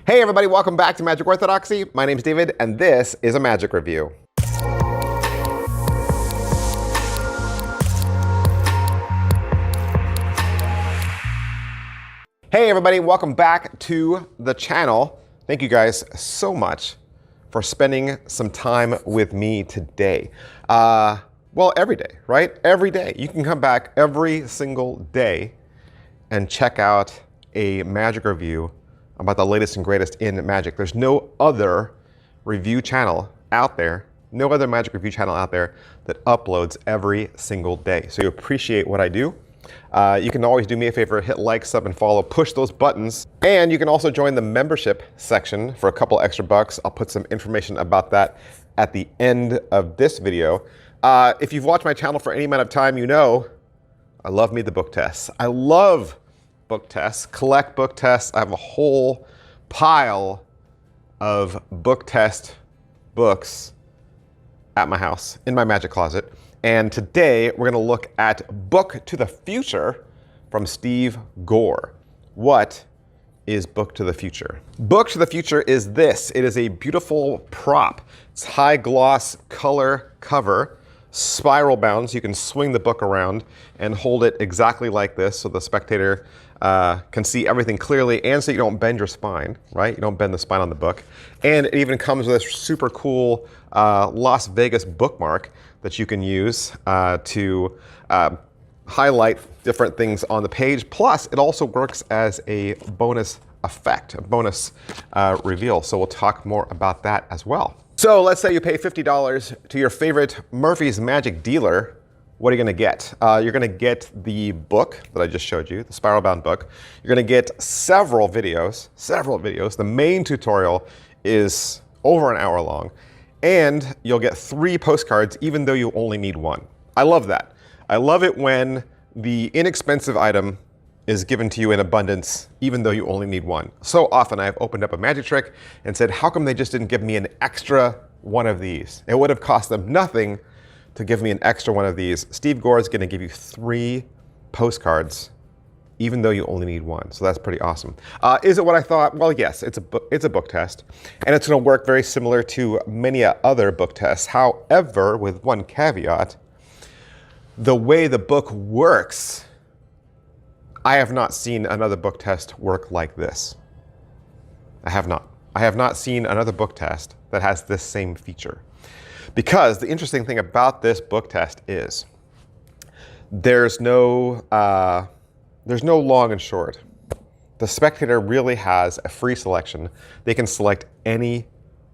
Hey everybody, welcome back to Magic Orthodoxy. My name's David, and this is a magic review. Hey everybody, welcome back to the channel. Thank you guys so much for spending some time with me today. Well, every day, right? Every day. You can come back every single day and check out a magic review about the latest and greatest in magic. There's no other review channel out there, no other magic review channel out there that uploads every single day. So you appreciate what I do. You can always do me a favor, hit like, sub, and follow, push those buttons. And you can also join the membership section for a couple extra bucks. I'll put some information about that at the end of this video. If you've watched my channel for any amount of time, you know I love me the book tests. I love book tests, collect book tests. I have a whole pile of book test books at my house, in my magic closet. And today we're gonna look at Book to the Future from Steve Gore. What is Book to the Future? Book to the Future is this. It is a beautiful prop. It's high gloss color cover, spiral bound, so you can swing the book around and hold it exactly like this so the spectator can see everything clearly, and so you don't bend your spine, right? You don't bend the spine on the book. And it even comes with this super cool Las Vegas bookmark that you can use to highlight different things on the page. Plus, it also works as a bonus effect, a bonus reveal. So we'll talk more about that as well. So let's say you pay $50 to your favorite Murphy's Magic dealer. What are you gonna get? You're gonna get the book that I just showed you, the spiral bound book. You're gonna get several videos. The main tutorial is over an hour long, and you'll get 3 postcards even though you only need 1. I love that. I love it when the inexpensive item is given to you in abundance even though you only need 1. So often I've opened up a magic trick and said, how come they just didn't give me an extra one of these? It would have cost them nothing to give me an extra one of these. Steve Gore is gonna give you 3 postcards, even though you only need 1. So that's pretty awesome. Is it what I thought? Well, yes, it's a book test, and it's gonna work very similar to many other book tests. However, with one caveat, the way the book works, I have not seen another book test work like this. I have not. I have not seen another book test that has this same feature. Because the interesting thing about this book test is there's no long and short. The spectator really has a free selection. They can select any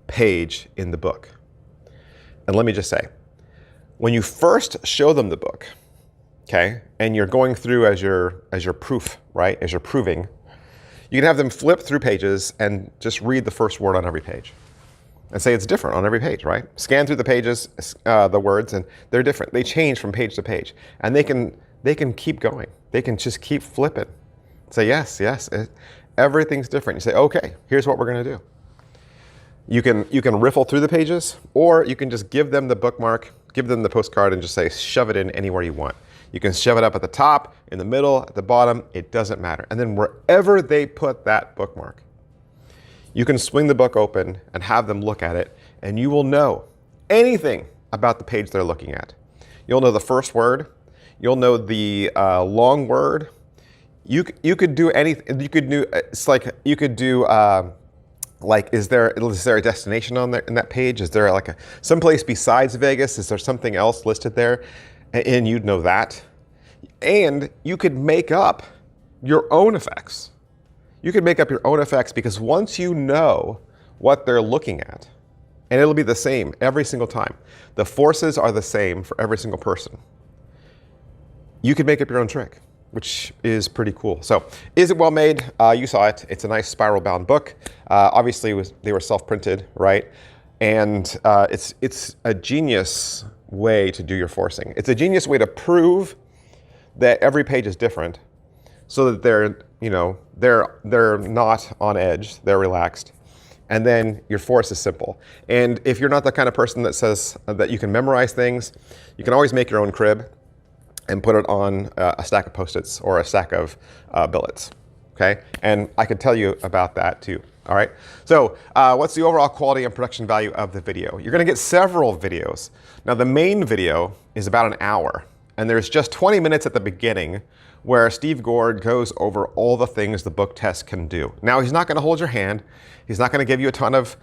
page in the book. And let me just say, when you first show them the book, okay, and you're going through as your proof, right, as you're proving, you can have them flip through pages and just read the first word on every page and say it's different on every page, right? Scan through the pages, the words, and they're different. They change from page to page, and they can keep going. They can just keep flipping. Say yes, everything's different. You say, okay, here's what we're gonna do. You can riffle through the pages, or you can just give them the bookmark, give them the postcard, and just say shove it in anywhere you want. You can shove it up at the top, in the middle, at the bottom. It doesn't matter. And then wherever they put that bookmark, you can swing the book open and have them look at it, and you will know anything about the page they're looking at. You'll know the first word. You'll know the long word. You could do anything. You could do, it's like, you could do, like, is there a destination on there in that page? Is there like someplace besides Vegas? Is there something else listed there? And you'd know that. And you could make up your own effects. You can make up your own effects, because once you know what they're looking at, and it'll be the same every single time. The forces are the same for every single person. You can make up your own trick, which is pretty cool. So, is it well made? You saw it. It's a nice spiral bound book. Obviously, they were self-printed, right? And it's a genius way to do your forcing. It's a genius way to prove that every page is different, so that they're not on edge, they're relaxed. And then your force is simple. And if you're not the kind of person that says that you can memorize things, you can always make your own crib and put it on a stack of Post-its or a stack of billets, okay? And I could tell you about that too. All right. So what's the overall quality and production value of the video? You're going to get several videos. Now, the main video is about an hour, and there's just 20 minutes at the beginning where Steve Gore goes over all the things the book test can do. Now, he's not going to hold your hand. He's not going to give you a ton of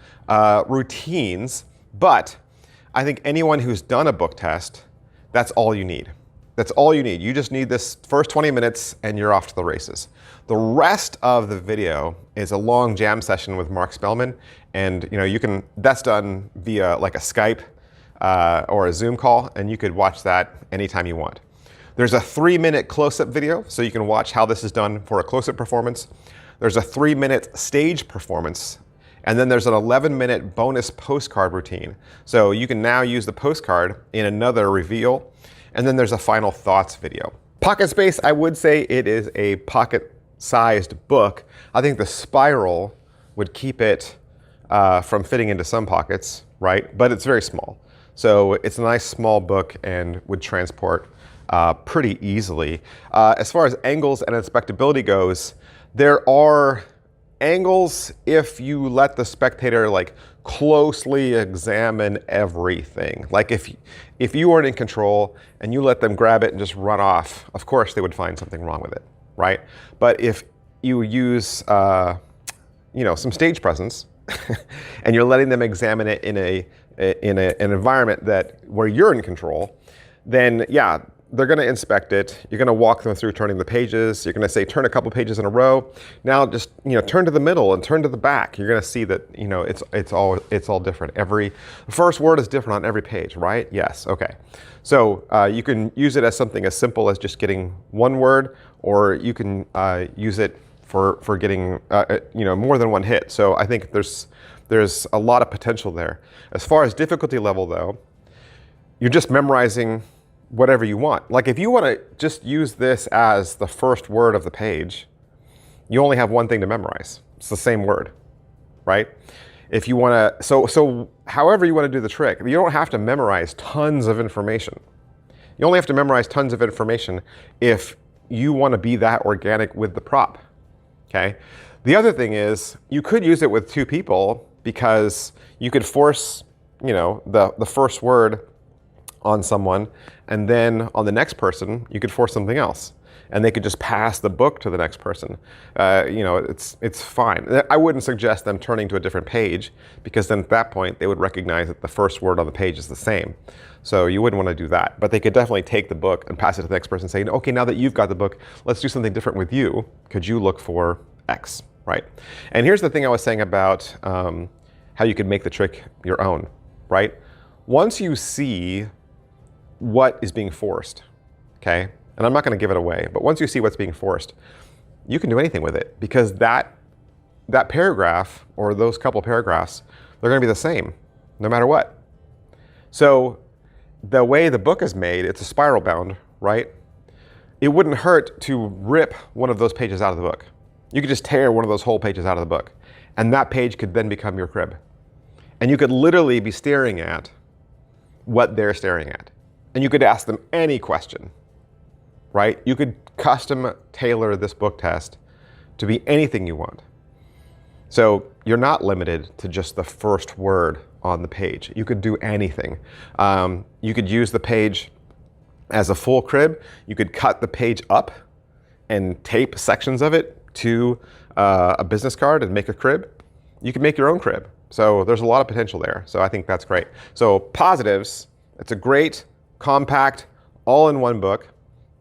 routines, but I think anyone who's done a book test, that's all you need. That's all you need. You just need this first 20 minutes and you're off to the races. The rest of the video is a long jam session with Mark Spellman, and that's done via like a Skype or a Zoom call, and you could watch that anytime you want. There's a 3-minute close-up video, so you can watch how this is done for a close-up performance. There's a 3-minute stage performance, and then there's an 11-minute bonus postcard routine. So you can now use the postcard in another reveal, and then there's a final thoughts video. Pocket space, I would say it is a pocket-sized book. I think the spiral would keep it from fitting into some pockets, right? But it's very small. So it's a nice small book and would transport pretty easily. As far as angles and inspectability goes, there are angles if you let the spectator like closely examine everything. Like if you weren't in control and you let them grab it and just run off, of course they would find something wrong with it, right? But if you use some stage presence and you're letting them examine it in an environment where you're in control, then yeah, they're going to inspect it. You're going to walk them through turning the pages. You're going to say, turn a couple pages in a row. Now just, turn to the middle and turn to the back. You're going to see that, it's all different. Every first word is different on every page, right? Yes. Okay. So you can use it as something as simple as just getting one word, or you can use it for getting, more than one hit. So I think there's a lot of potential there. As far as difficulty level though, you're just memorizing whatever you want. Like if you want to just use this as the first word of the page, you only have one thing to memorize. It's the same word, right? If you want to, so however you want to do the trick, you don't have to memorize tons of information. You only have to memorize tons of information if you want to be that organic with the prop, okay? The other thing is you could use it with two people, because you could force, the first word on someone, and then on the next person, you could force something else, and they could just pass the book to the next person. It's fine. I wouldn't suggest them turning to a different page, because then at that point, they would recognize that the first word on the page is the same. So you wouldn't want to do that. But they could definitely take the book and pass it to the next person, saying, okay, now that you've got the book, let's do something different with you. Could you look for X, right? And here's the thing I was saying about how you could make the trick your own, right? Once you see what is being forced, okay? And I'm not going to give it away, but once you see what's being forced, you can do anything with it, because that paragraph or those couple paragraphs, they're going to be the same no matter what. So the way the book is made, it's a spiral bound, right? It wouldn't hurt to rip one of those pages out of the book. You could just tear one of those whole pages out of the book, and that page could then become your crib. And you could literally be staring at what they're staring at. And you could ask them any question, right? You could custom tailor this book test to be anything you want. So you're not limited to just the first word on the page. You could do anything. You could use the page as a full crib. You could cut the page up and tape sections of it to a business card and make a crib. You can make your own crib. So there's a lot of potential there. So I think that's great. So positives, it's a great, compact, all-in-one book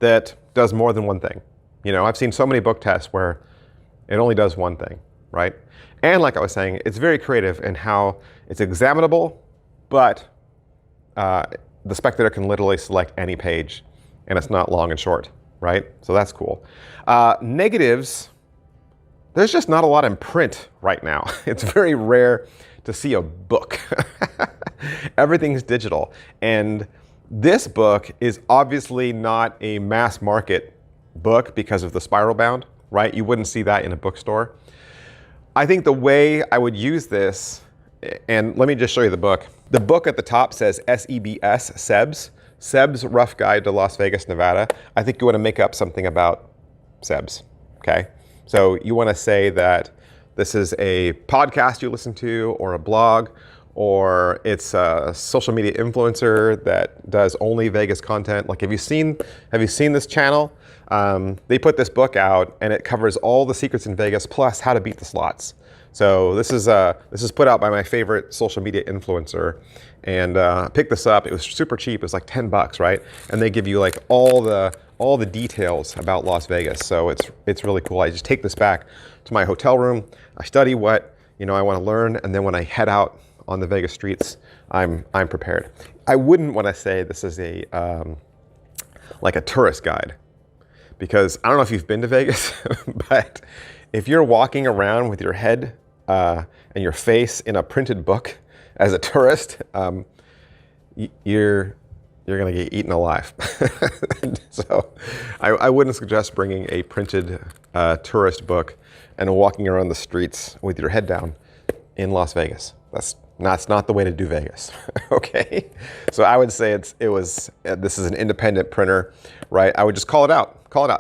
that does more than one thing. I've seen so many book tests where it only does one thing, right? And like I was saying, it's very creative in how it's examinable, but the spectator can literally select any page, and it's not long and short, right? So that's cool. Negatives, there's just not a lot in print right now. It's very rare to see a book. Everything's digital. And this book is obviously not a mass market book because of the spiral bound, right? You wouldn't see that in a bookstore. I think the way I would use this, and let me just show you the book. The book at the top says SEBS, SEBS, Seb's Rough Guide to Las Vegas, Nevada. I think you want to make up something about Seb's, okay? So you want to say that this is a podcast you listen to, or a blog, or it's a social media influencer that does only Vegas content. Like, have you seen this channel? They put this book out, and it covers all the secrets in Vegas plus how to beat the slots. So this is put out by my favorite social media influencer, and picked this up. It was super cheap. It was like $10, right? And they give you like all the details about Las Vegas. So it's really cool. I just take this back to my hotel room. I study what I want to learn, and then when I head out on the Vegas streets, I'm prepared. I wouldn't want to say this is a like a tourist guide, because I don't know if you've been to Vegas, but if you're walking around with your head and your face in a printed book as a tourist, you're gonna get eaten alive. So I wouldn't suggest bringing a printed tourist book and walking around the streets with your head down in Las Vegas. That's not the way to do Vegas. Okay, so I would say this is an independent printer, right? I would just call it out.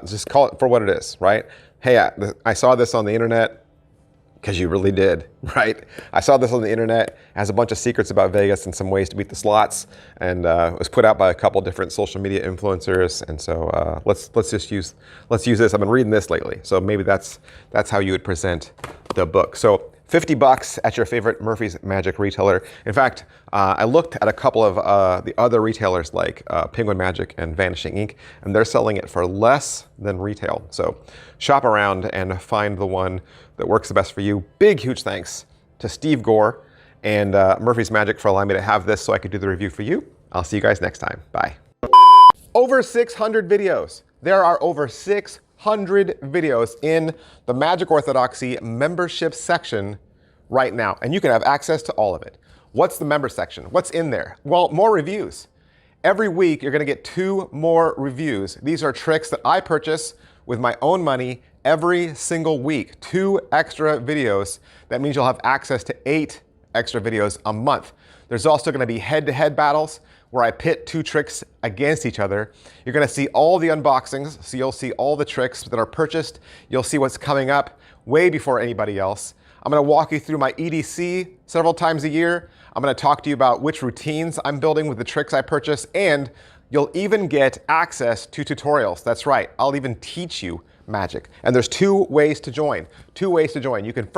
Just call it for what it is, right? Hey, I saw this on the internet, because you really did, right? I saw this on the internet. It has a bunch of secrets about Vegas and some ways to beat the slots, and it was put out by a couple different social media influencers. And so let's use this. I've been reading this lately, so maybe that's how you would present the book. So $50 at your favorite Murphy's Magic retailer. In fact, I looked at a couple of the other retailers like Penguin Magic and Vanishing Ink, and they're selling it for less than retail. So shop around and find the one that works the best for you. Big, huge thanks to Steve Gore and Murphy's Magic for allowing me to have this so I could do the review for you. I'll see you guys next time. Bye. Over 600 videos. There are over 600 videos in the Magic Orthodoxy membership section right now, and you can have access to all of it. What's the member section? What's in there? Well, more reviews. Every week, you're gonna get 2 more reviews. These are tricks that I purchase with my own money every single week. 2 extra videos. That means you'll have access to 8 extra videos a month. There's also gonna be head-to-head battles where I pit 2 tricks against each other. You're gonna see all the unboxings, so you'll see all the tricks that are purchased. You'll see what's coming up way before anybody else. I'm gonna walk you through my EDC several times a year. I'm gonna talk to you about which routines I'm building with the tricks I purchase, and you'll even get access to tutorials. That's right, I'll even teach you magic. And there's 2 ways to join. 2 ways to join. You can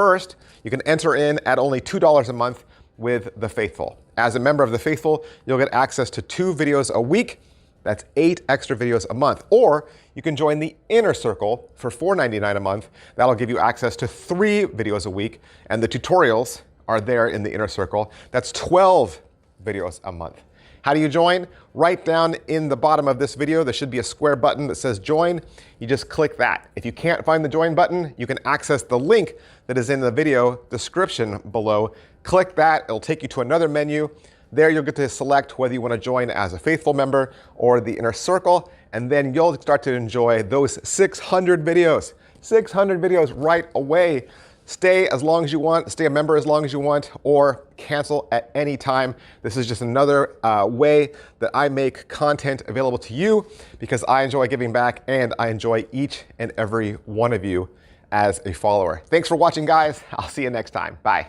enter in at only $2 a month with the Faithful. As a member of the Faithful, you'll get access to 2 videos a week. That's 8 extra videos a month. Or you can join the Inner Circle for $4.99 a month. That'll give you access to 3 videos a week, and the tutorials are there in the Inner Circle. That's 12 videos a month. How do you join? Right down in the bottom of this video, there should be a square button that says join. You just click that. If you can't find the join button, you can access the link that is in the video description below. Click that, it'll take you to another menu. There you'll get to select whether you want to join as a Faithful member or the Inner Circle, and then you'll start to enjoy those 600 videos. 600 videos right away. Stay as long as you want, stay a member as long as you want, or cancel at any time. This is just another way that I make content available to you, because I enjoy giving back and I enjoy each and every one of you as a follower. Thanks for watching, guys. I'll see you next time. Bye.